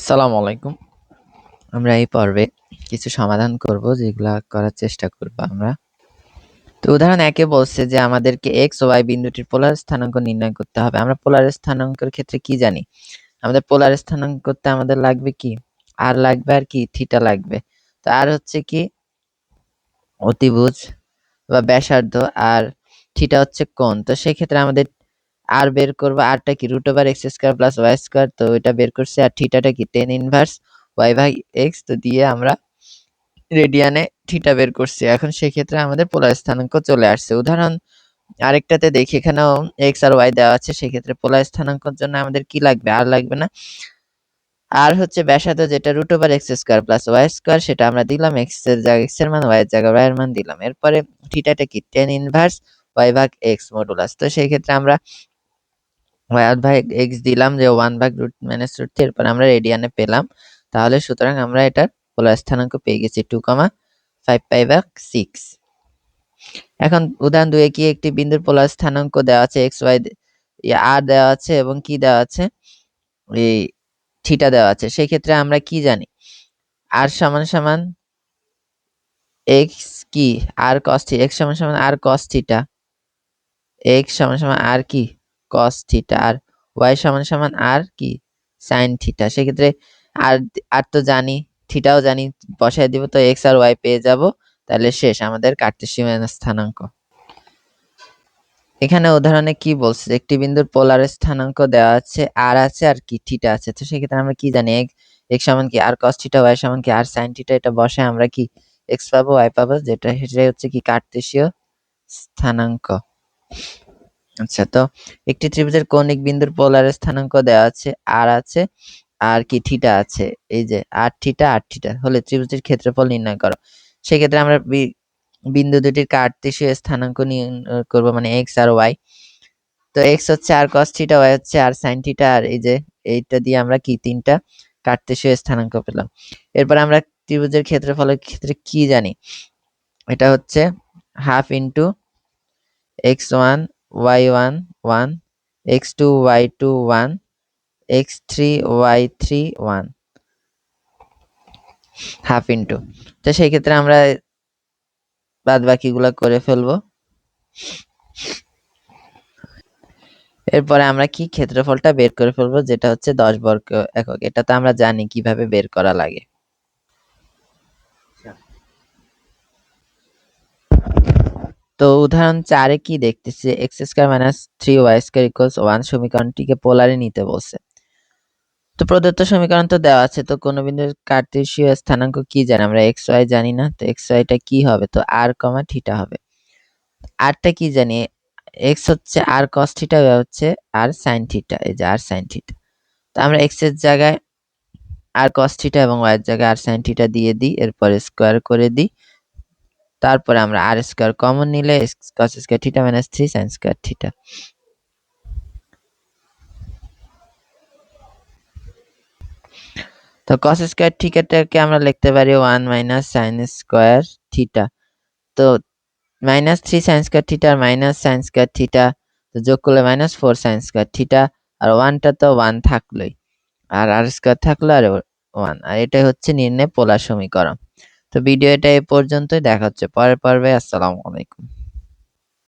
আসসালামু আলাইকুম। আমরা এই পর্বে কিছু সমাধান করব যেগুলা করার চেষ্টা করব আমরা। তো উদাহরণ ১ এ বলছে যে আমাদেরকে x ও y বিন্দুটির পোলার স্থানাঙ্ক নির্ণয় করতে হবে। আমরা পোলার স্থানাঙ্কের ক্ষেত্রে কি জানি? আমাদের পোলার স্থানাঙ্ক করতে আমাদের লাগবে কি? r লাগবে আর কি থিটা লাগবে। তো r হচ্ছে কি অতিভুজ বা ব্যাসার্ধ আর থিটা হচ্ছে কোণ। তো সেই ক্ষেত্রে আমাদের r বের করব। r টা কি √x² + y², তো এটা বের করছি। আর থিটাটা কি tan ইনভার্স y/x, তো দিয়ে আমরা রেডিয়ানে থিটা বের করছি। এখন সেক্ষেত্রে আমাদের পোলার স্থানাঙ্ক চলে আসছে। উদাহরণ আরেকটাতে দেখি, এখানেও x আর y দেওয়া আছে। সেক্ষেত্রে পোলার স্থানাঙ্কের জন্য আমাদের কি লাগবে? r লাগবে না? r হচ্ছে ব্যাসার্ধ, যেটা √x² + y², সেটা আমরা দিলাম। x এর জায়গায় x এর মান, y এর জায়গায় y এর মান দিলাম। এরপরে থিটাটা কি tan ইনভার্স y/x মডুলাস। তো সেই ক্ষেত্রে আমরা y/x দিলাম যে 1/√-3। এরপর আমরা রেডিয়ানে পেলাম। তাহলে সুতরাং আমরা এটার পোলার স্থানাঙ্ক পেয়ে গেছি 2,5π/6। এখন উদাহরণ 2 এ কি একটি বিন্দুর পোলার স্থানাঙ্ক দেওয়া আছে, x y r দেওয়া আছে এবং কি দেওয়া আছে, এই থিটা দেওয়া আছে। সেই ক্ষেত্রে আমরা কি জানি? r সমান সমান x কি r cos থিটা, x সমান সমান r cos থিটা, x সমান সমান r কি cos থিটা, আর y সমান সমান r কি sin থিটা। সেক্ষেত্রে r r তো জানি, থিটাও জানি, বসায় দিব তো x আর y পেয়ে যাব। তাহলে শেষ আমাদের কার্টেসিয়ান স্থানাঙ্ক। এখানে উদাহরণে কি বলছে? একটি বিন্দুর পোলার স্থানাঙ্ক দেওয়া আছে, r আছে আর কি থিটা আছে। তো সেক্ষেত্রে আমরা কি জানি? x সমান কি r cos থিটা, y সমান কি r sin থিটা। এটা বসায় আমরা কি x পাবো, y পাবো, সেটাই হচ্ছে কি কার্টেসীয় স্থানাঙ্ক। আচ্ছা, তো একটি ত্রিভুজের কৌণিক বিন্দুর পোলার স্থানাঙ্ক দেওয়া আছে, r আছে আর কি থিটা আছে। এই যে r থিটা হলে ত্রিভুজের ক্ষেত্রফল নির্ণয় করো। সেক্ষেত্রে আমরা বিন্দু দুটির কার্টেসীয় স্থানাঙ্ক নির্ণয় করব, মানে x আর y। তো x হচ্ছে r cos থিটা, y হচ্ছে r sin থিটা, আর এই যে এইটা দিয়ে আমরা কি তিনটা কার্টেসীয় স্থানাঙ্ক পেলাম। এরপর আমরা ত্রিভুজের ক্ষেত্রফলের ক্ষেত্রে কি জানি? এটা হচ্ছে half into x1 y1 1 x2 y2 1 x3 y3 1 half into. তো সেই ক্ষেত্রে আমরা বাদ বাকিগুলো করে ফেলবো। এরপরে আমরা কি ক্ষেত্রফলটা বের করে ফেলবো, যেটা হচ্ছে 10 বর্গ একক। এটা তো আমরা জানি কিভাবে বের করা লাগে। তো উদাহরণ 4 এ কি দেখতেছি? x² - 3y² = 1 সমীকরণটিকে পোলারে নিতে বলছে। তো প্রদত্ত সমীকরণ তো দেওয়া আছে। তো কোন বিন্দুর কার্টেসীয় স্থানাঙ্ক কি জানি? আমরা x y জানি না। তো x y টা কি হবে? তো r, থিটা হবে। r টা কি জানি? x হচ্ছে r cos থিটা, y হচ্ছে r sin থিটা। এই যে r sin থিটা। তো আমরা x এর জায়গায় r cos থিটা এবং y এর জায়গায় r sin থিটা দিয়ে দিই। এরপরে স্কয়ার করে দিই। তারপরে আমরা r স্কয়ার কমন নিলে cos square theta - 3 sin square theta. তো cos স্কয়ার থিটাকে আমরা লিখতে পারি 1 - sin স্কয়ার থিটা। তো -3 sin স্কয়ার থিটা আর sin স্কয়ার থিটা, তো যোগ করলে -4 sin স্কয়ার থিটা। আর 1 টা তো 1 থাকলোই, আর r স্কয়ার থাকলো আর 1। আর এটাই হচ্ছে নির্ণয় পোলার সমীকরণ। তো ভিডিও এটা এই পর্যন্তই। দেখা হচ্ছে পরের পর্বে। আসসালামু আলাইকুম।